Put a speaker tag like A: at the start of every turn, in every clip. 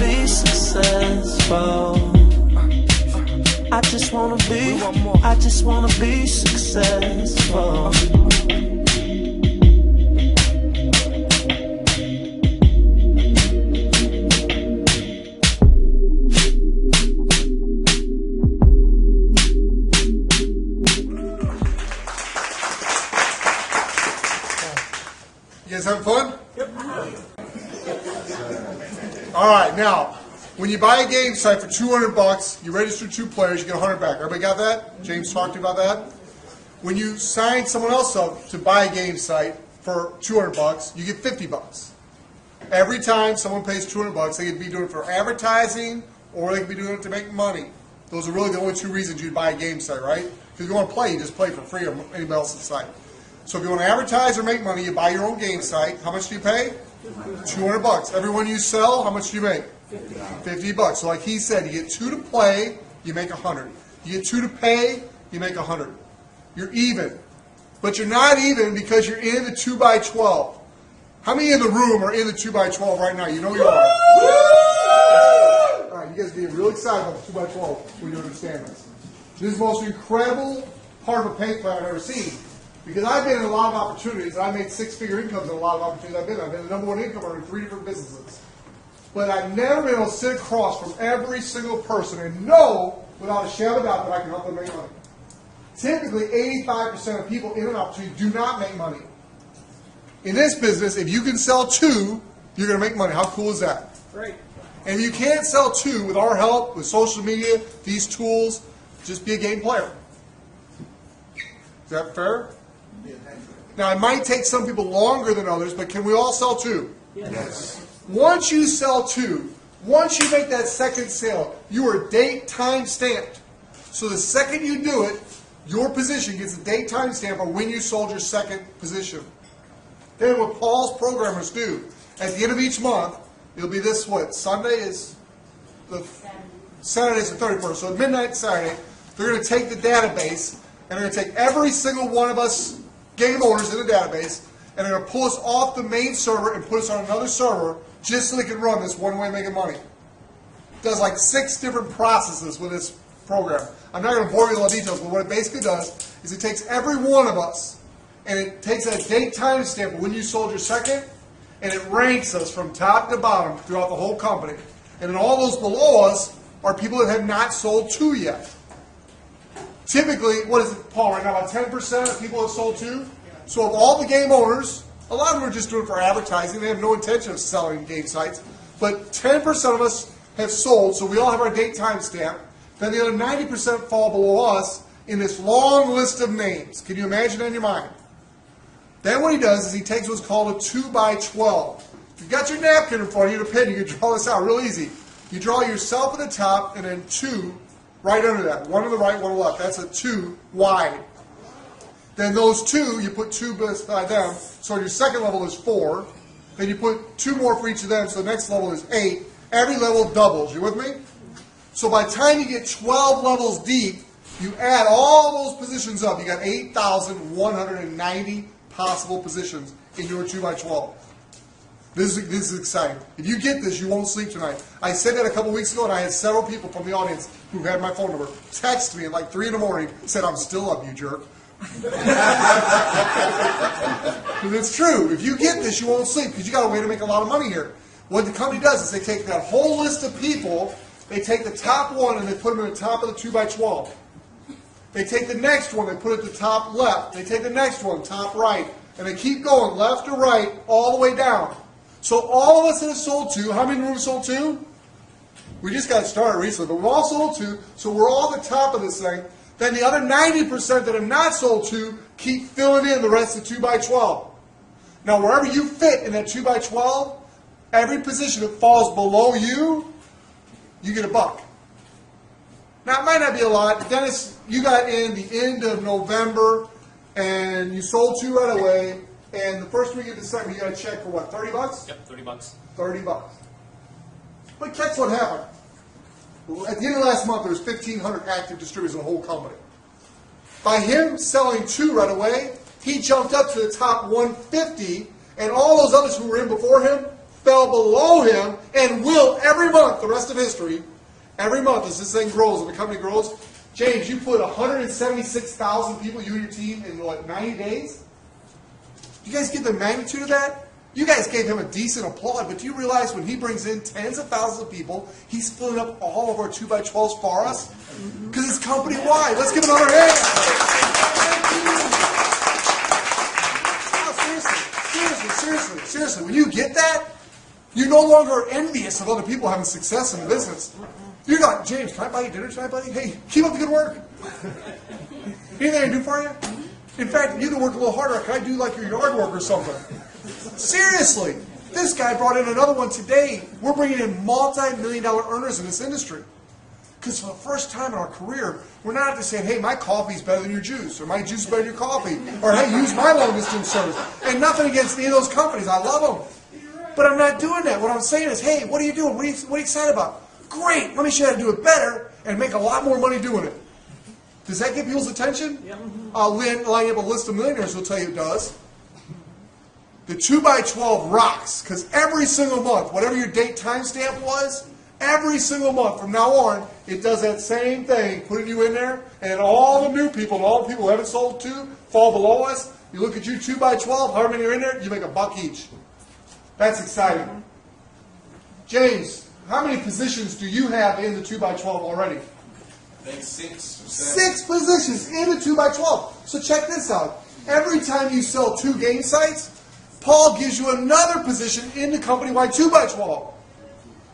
A: be successful. I just wanna be successful.
B: You guys having fun? Yep. All right, now, when you buy a game site for $200, you register 2 players, you get 100 back. Everybody got that? James talked to you about that. When you sign someone else up to buy a game site for $200, you get $50. Every time someone pays $200, they could be doing it for advertising or they could be doing it to make money. Those are really the only 2 reasons you'd buy a game site, right? Because if you want to play, you just play for free on anybody else's site. So if you want to advertise or make money, you buy your own game site. How much do you pay? $200. Everyone you sell, how much do you make? $50. So like he said, you get 2 to play, you make 100. You get 2 to pay, you make 100. You're even. But you're not even because you're in the 2x12. How many in the room are in the 2x12 right now? You know you are. All right, you guys are getting real excited about the 2x12 when you understand this. This is the most incredible part of a paint plan I've ever seen. Because I've been in a lot of opportunities, and I made 6-figure incomes in a lot of opportunities I've been in. I've been the #1 income earner in 3 different businesses. But I've never been able to sit across from every single person and know without a shadow of a doubt that I can help them make money. Typically, 85% of people in an opportunity do not make money. In this business, if you can sell 2, you're going to make money. How cool is that?
C: Great.
B: And if you can't sell 2 with our help, with social media, these tools, just be a game player. Is that fair? Now, it might take some people longer than others, but can we all sell 2?
C: Yes.
B: Once you sell 2, once you make that second sale, you are date time stamped. So the second you do it, your position gets a date time stamp of when you sold your second position. Then what Paul's programmers do, at the end of each month, it'll be this, Sunday is Saturday's the 31st, so at midnight Saturday, they're going to take the database, and they're going to take every single one of us game owners in the database, and they're going to pull us off the main server and put us on another server just so they can run this one way of making money. It does like 6 different processes with this program. I'm not going to bore you with all the details, but what it basically does is it takes every one of us, and it takes a date time stamp of when you sold your second, and it ranks us from top to bottom throughout the whole company. And then all those below us are people that have not sold 2 yet. Typically, what is it, Paul, right now, about 10% of people have sold 2? So of all the game owners, a lot of them are just doing it for advertising. They have no intention of selling game sites. But 10% of us have sold, so we all have our date time stamp. Then the other 90% fall below us in this long list of names. Can you imagine that in your mind? Then what he does is he takes what's called a 2x12. If you've got your napkin in front of you, and a pen, you can draw this out real easy. You draw yourself at the top and then 2 right under that. 1 on the right, 1 on the left. That's a 2 wide. Then those 2, you put 2 beside them. So your second level is 4. Then you put 2 more for each of them. So the next level is 8. Every level doubles. You with me? So by the time you get 12 levels deep, you add all those positions up. You got 8,190 possible positions in your 2x12. This is exciting. If you get this, you won't sleep tonight. I said that a couple weeks ago, and I had several people from the audience who had my phone number text me at like 3 in the morning, said, "I'm still up, you jerk." Because it's true. If you get this, you won't sleep because you got a way to make a lot of money here. What the company does is they take that whole list of people, they take the top one and they put them in the top of the 2x12. They take the next one, they put it at the top left. They take the next one, top right. And they keep going left to right all the way down. So all of us that have sold 2, how many rooms sold 2? We just got started recently, but we've all sold 2, so we're all at the top of this thing. Then the other 90% that have not sold 2 keep filling in the rest of 2x12. Now wherever you fit in that 2x12, every position that falls below you, you get $1. Now it might not be a lot. Dennis, you got in the end of November, and you sold 2 right away. And the first week of December, you got a check for what, $30?
D: Yep, $30.
B: $30. But catch what happened. At the end of last month, there was 1,500 active distributors in the whole company. By him selling 2 right away, he jumped up to the top 150, and all those others who were in before him fell below him and will every month, the rest of history, every month as this thing grows and the company grows. James, you put 176,000 people, you and your team, in what, 90 days? You guys get the magnitude of that? You guys gave him a decent applaud, but do you realize when he brings in tens of thousands of people, he's filling up all of our 2x12s for us? Because it's company-wide. Let's give him another hand. No, seriously. When you get that, you no longer are envious of other people having success in the business. You're not, James, can I buy you dinner tonight, buddy? Hey, keep up the good work. Anything I can do for you? In fact, you can work a little harder. Can I do like your yard work or something? Seriously, this guy brought in another one today. We're bringing in multi-million-dollar earners in this industry. Because for the first time in our career, we're not just saying, hey, my coffee's better than your juice, or my juice is better than your coffee, or hey, use my long-distance service. And nothing against any of those companies. I love them. But I'm not doing that. What I'm saying is, hey, what are you doing? What are you excited about? Great, let me show you how to do it better and make a lot more money doing it. Does that get people's attention? Yep. Lining up a list of millionaires will tell you it does. The 2x12 rocks, because every single month, whatever your date timestamp was, every single month from now on, it does that same thing, putting you in there, and all the new people, and all the people who haven't sold to, fall below us. You look at you 2x12, however many are in there, you make $1 each. That's exciting. James, how many positions do you have in the 2x12 already?
C: I think 6 or 7.
B: 6 positions in the 2x12. So check this out. Every time you sell 2 game sites, Paul gives you another position in the company-wide 2x12.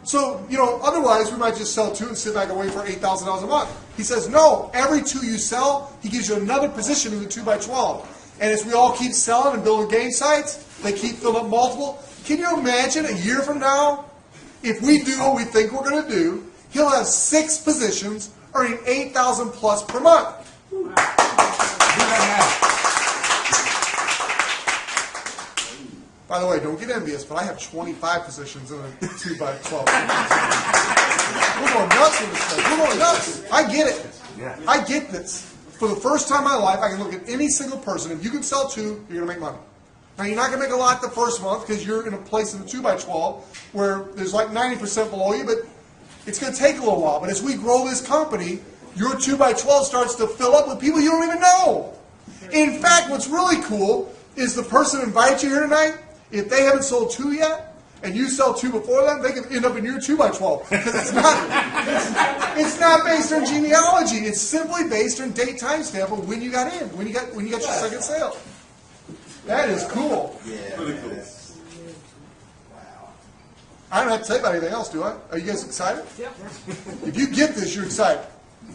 B: So, otherwise we might just sell 2 and sit back and wait for $8,000 a month. He says, no, every 2 you sell, he gives you another position in the 2x12. And as we all keep selling and building game sites, they keep filling up multiple. Can you imagine a year from now, if we do what we think we're going to do, he'll have 6 positions earning $8,000 plus per month. By the way, don't get envious, but I have 25 positions in a 2x12. We're going nuts with this thing. We're going nuts. I get it. I get this. For the first time in my life, I can look at any single person. If you can sell 2, you're going to make money. Now, you're not going to make a lot the first month because you're in a place in the 2x12 where there's like 90% below you, but it's going to take a little while. But as we grow this company, your 2x12 starts to fill up with people you don't even know. In fact, what's really cool is the person who invited you here tonight, if they haven't sold 2 yet, and you sell 2 before them, they can end up in your 2x12. Because it's not based on genealogy. It's simply based on date timestamp of when you got in, when you got your second sale. That is cool.
C: Yeah, really cool.
B: Wow. I don't have to tell you about anything else, do I? Are you guys excited? Yep. If you get this, you're excited.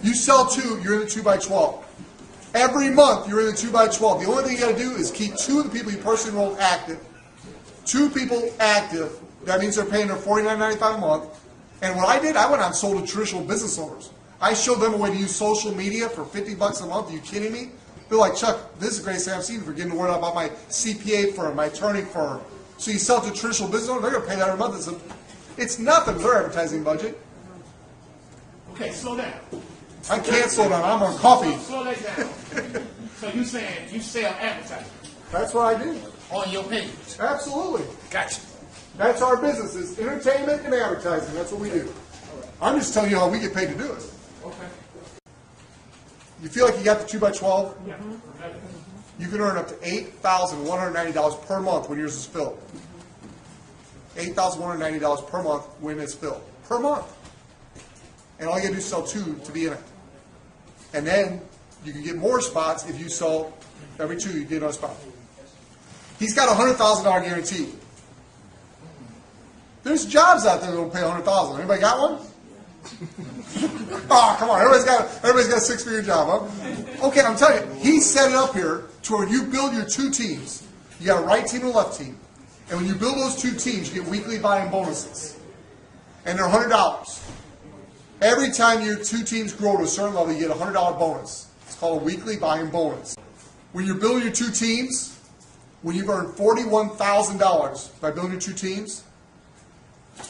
B: You sell 2, you're in the 2x12. Every month, you're in the 2x12. The only thing you got to do is keep 2 of the people you personally enrolled active. 2 people active. That means they're paying their $49.95 a month. And what I did, I went out and sold to traditional business owners. I showed them a way to use social media for $50 a month. Are you kidding me? They're like, Chuck, this is the greatest thing I've seen for getting the word out about my CPA firm, my attorney firm. So you sell to traditional business owners, they're going to pay that every month. It's nothing to their advertising budget.
D: Okay, slow down.
B: I can't slow down. I'm on coffee.
D: Slow that down. So you saying you sell advertising
B: That's what I do.
D: on your page?
B: Absolutely.
D: Gotcha.
B: That's our business. It's entertainment and advertising. That's what we do. I'm just telling you how we get paid to do it.
D: Okay.
B: You feel like you got the 2x12? Yeah. You can earn up to $8,190 per month when yours is filled. $8,190 per month when it's filled. Per month. And all you got to do is sell 2 to be in it. And then you can get more spots if you sell every 2 you get another spot. He's got a $100,000 guarantee. There's jobs out there that will pay $100,000. Anybody got one? Oh, come on. Everybody's got a 6-figure job, huh? Okay, I'm telling you, he set it up here to where you build your 2 teams. You got a right team and a left team. And when you build those 2 teams, you get weekly buy-in bonuses. And they're $100. Every time your 2 teams grow to a certain level, you get a $100 bonus. It's called a weekly buy-in bonus. When you're building your 2 teams, when you've earned $41,000 by building your 2 teams,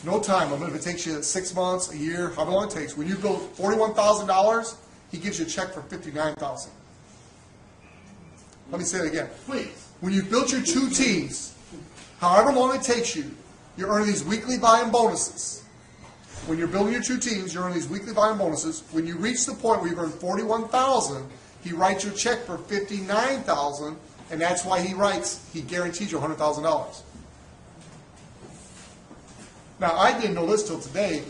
B: no time limit. If it takes you 6 months, a year, however long it takes. When you build $41,000, he gives you a check for $59,000. Let me say it again.
D: Please.
B: When you've built your 2 teams, however long it takes you, you're earning these weekly buy-in bonuses. When you're building your two teams, you're earning these weekly buy-in bonuses. When you reach the point where you've earned $41,000, he writes you a check for $59,000, and that's why he guarantees you $100,000. Now, I didn't know this till today.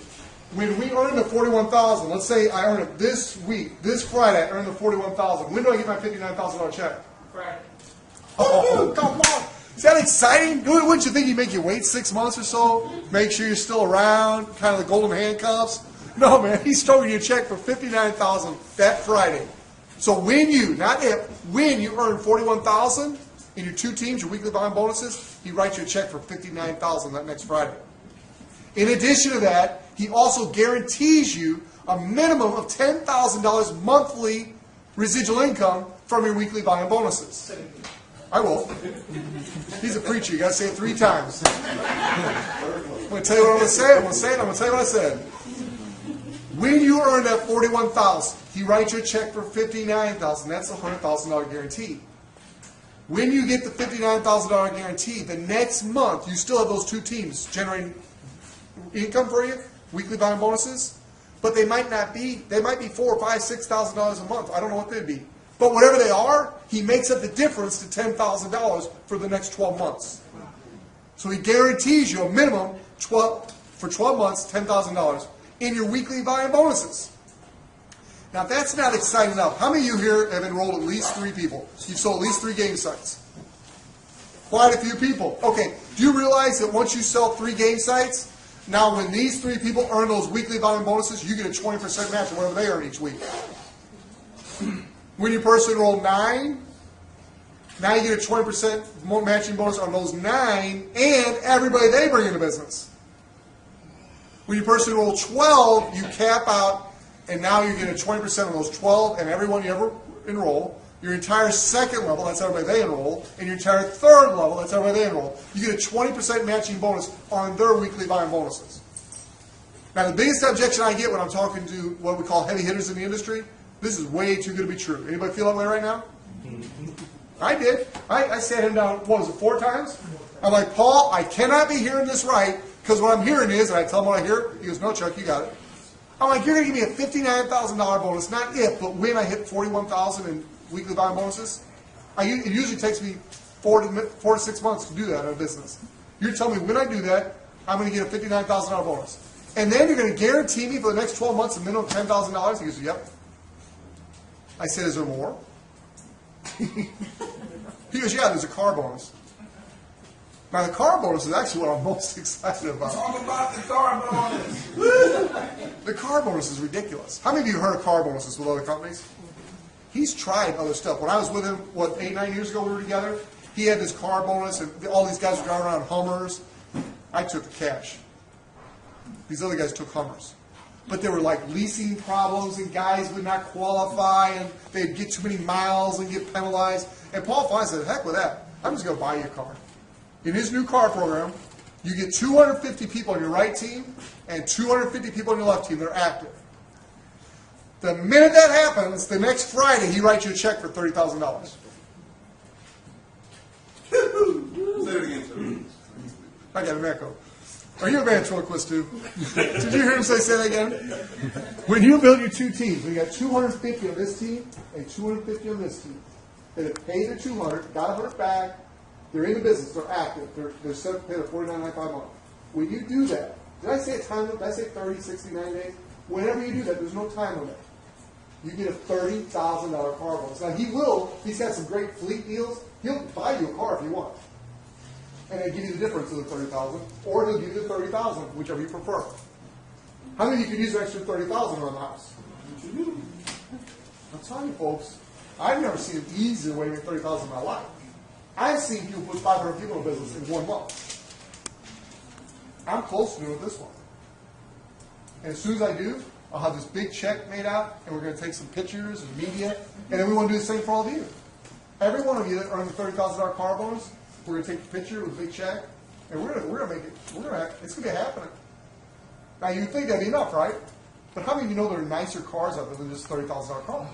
B: When we earn the $41,000, let's say I earn it this week, this Friday, I earn the $41,000. When do I get my $59,000 check?
D: Friday.
B: Oh, come on. Is that exciting? Wouldn't you think he'd make you wait 6 months or so? Make sure you're still around, kind of the golden handcuffs? No, man, he's throwing you a check for $59,000 that Friday. So when you, not if, when you earn $41,000 in your two teams, your weekly buy-in bonuses, he writes you a check for $59,000 that next Friday. In addition to that, he also guarantees you a minimum of $10,000 monthly residual income from your weekly buy-in bonuses. I will. He's a preacher. You got to say it 3 times. I'm going to tell you what I'm going to say. I'm going to say it. I'm going to tell you what I said. When you earn that $41,000, he writes you a check for $59,000. That's a $100,000 guarantee. When you get the $59,000 guarantee, the next month you still have those two teams generating income for you, weekly buy-in bonuses, but they might not be. They might be $4,000 or $5,000, $6,000 a month. I don't know what they'd be. But whatever they are, he makes up the difference to $10,000 for the next 12 months. So he guarantees you a minimum for 12 months, $10,000 in your weekly buy-in bonuses. Now, if that's not exciting enough, how many of you here have enrolled at least 3 people? You've sold at least 3 game sites. Quite a few people. Okay, do you realize that once you sell 3 game sites, now when these 3 people earn those weekly buy-in bonuses, you get a 20% match of whatever they earn each week. When your person enrolled 9, now you get a 20% matching bonus on those 9 and everybody they bring into business. When your person enrolled 12, you cap out, and now you get a 20% on those 12 and everyone you ever enroll. Your entire second level, that's everybody they enroll, and your entire third level, that's everybody they enroll. You get a 20% matching bonus on their weekly buy-in bonuses. Now, the biggest objection I get when I'm talking to what we call heavy hitters in the industry, this is way too good to be true. Anybody feel that way right now? I did. I sat him down, 4 times? I'm like, Paul, I cannot be hearing this right, because what I'm hearing is, and I tell him what I hear, he goes, no, Chuck, you got it. I'm like, you're going to give me a $59,000 bonus, not if, but when I hit $41,000 in weekly buy-in bonuses. It usually takes me 4 to 6 months to do that in a business. You're telling me when I do that, I'm going to get a $59,000 bonus. And then you're going to guarantee me for the next 12 months a minimum of $10,000? He goes, yep. I said, is there more? He goes, yeah, there's a car bonus. Now, the car bonus is actually what I'm most excited about.
C: Talk about the car bonus.
B: The car bonus is ridiculous. How many of you heard of car bonuses with other companies? He's tried other stuff. When I was with him, 8, 9 years ago we were together, he had this car bonus, and all these guys were driving around Hummers. I took the cash. These other guys took Hummers. But there were like leasing problems, and guys would not qualify, and they'd get too many miles and get penalized. And Paul finally said, heck with that. I'm just going to buy you a car. In his new car program, you get 250 people on your right team and 250 people on your left team that are active. The minute that happens, the next Friday, he writes you a check for $30,000.
C: Say it again, sir.
B: I got an echo. Are you a ventriloquist too? Did you hear him say that again? When you build your 2 teams, when you got 250 on this team and 250 on this team, they have paid their 200, got 100 back, they're in the business, they're active, they're set to pay the $49.95 a month. When you do that, did I say a time limit? Did I say 30, 60, 90 days? Whenever you do that, there's no time limit. You get a $30,000 car bonus. Now he's got some great fleet deals, he'll buy you a car if you want. And then give you the difference of the $30,000, or he'll give you the $30,000, whichever you prefer. How many of you could use an extra $30,000 on the house? I'm telling you, folks, I've never seen an easier way to make $30,000 in my life. I've seen people put 500 people in business in 1 month. I'm close to doing this one. And as soon as I do, I'll have this big check made out, and we're going to take some pictures and media, and then we want to do the same for all of you. Every one of you that earns a $30,000 car bonus, we're going to take a picture with a big check, and we're going to make it. It's going to be happening. Now you think that'd be enough, right? But how many of you know there are nicer cars out there than just $30,000 cars?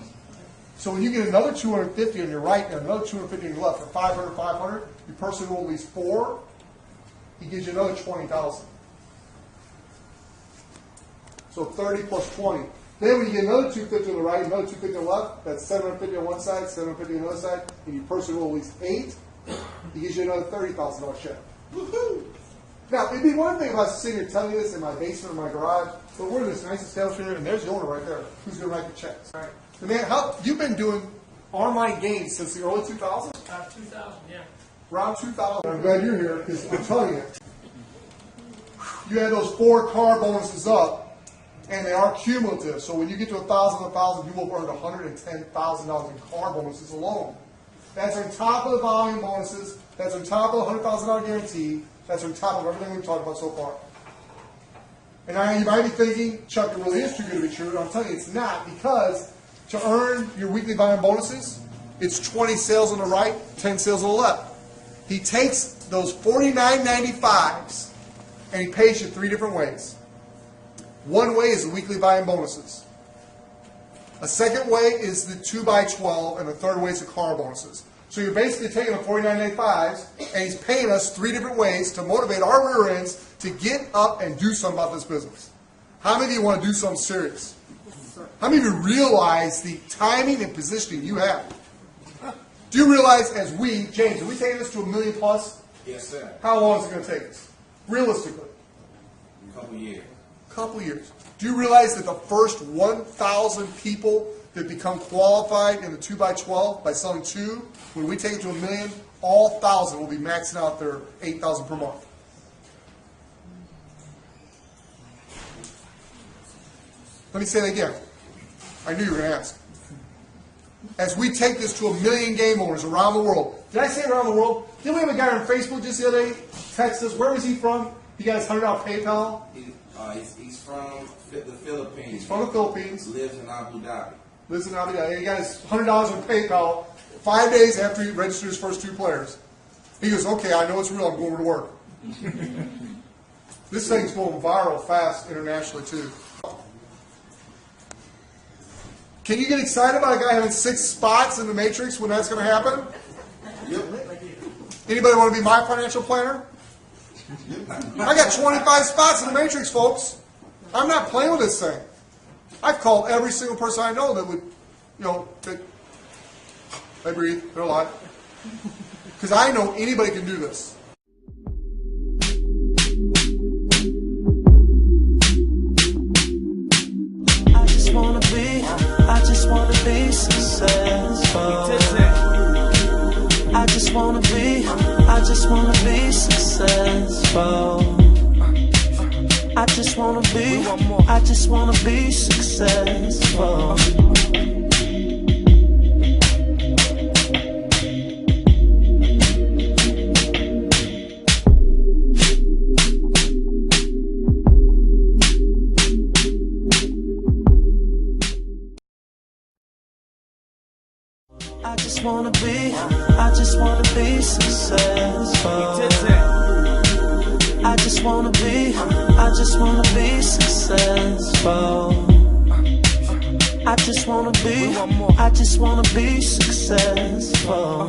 B: So when you get another 250 on your right and another 250 on your left, for 500, your person will at least 4. he gives you another 20,000. So 30 plus 20. Then when you get another 250 on the right, another 250 on the left, that's 750 on one side, 750 on the other side, and you personally roll at least 8, he gives you another $30,000 check. Woohoo! Now, it'd be one thing if I was sitting here telling you this in my basement or my garage, but we're in this nice establishment here, and there's the owner right there who's going to write the checks. All right. And man, you've been doing online games since the early 2000s?
E: 2000, yeah.
B: Around 2000. I'm glad you're here because I'm telling you, you had those 4 car bonuses up, and they are cumulative. So when you get to 1,000, you will have earned $110,000 in car bonuses alone. That's on top of the volume bonuses. That's on top of the $100,000 guarantee. That's on top of everything we've talked about so far. And now you might be thinking, Chuck, it really is too good to be true. And I'm telling you, it's not, because to earn your weekly volume bonuses, it's 20 sales on the right, 10 sales on the left. He takes those $49.95s and he pays you 3 different ways. One way is the weekly volume bonuses. A second way is the 2x12, and the third way is the car bonuses. So you're basically taking the $49.95s, and he's paying us 3 different ways to motivate our rear ends to get up and do something about this business. How many of you want to do something serious? How many of you realize the timing and positioning you have? Do you realize, as James, are we taking this to $1 million plus?
C: Yes, sir.
B: How long is it going to take us? Realistically?
C: A couple years.
B: Couple years. Do you realize that the first 1,000 people that become qualified in the 2x12 by selling 2, when we take it to $1 million, all 1,000 will be maxing out their $8,000 per month. Let me say that again. I knew you were going to ask. As we take this to $1 million game owners around the world. Did I say around the world? Didn't we have a guy on Facebook just the other day text us? Where was he from? He got his $100 PayPal.
C: He's from the Philippines.
B: He's from the Philippines.
C: Lives in Abu Dhabi.
B: Lives in Abu Dhabi. He got his $100 on PayPal 5 days after he registered his first 2 players. He goes, okay, I know it's real. I'm going to work. This thing's going viral fast internationally, too. Can you get excited about a guy having 6 spots in the Matrix when that's going to happen?
C: Yep.
B: Anybody want to be my financial planner? I got 25 spots in the Matrix, folks. I'm not playing with this thing. I've called every single person I know that would, they breathe, they're alive. Because I know anybody can do this.
A: I just wanna be successful. I just wanna be successful. I just wanna be successful. I just wanna be successful. I just wanna be successful. I just wanna be successful.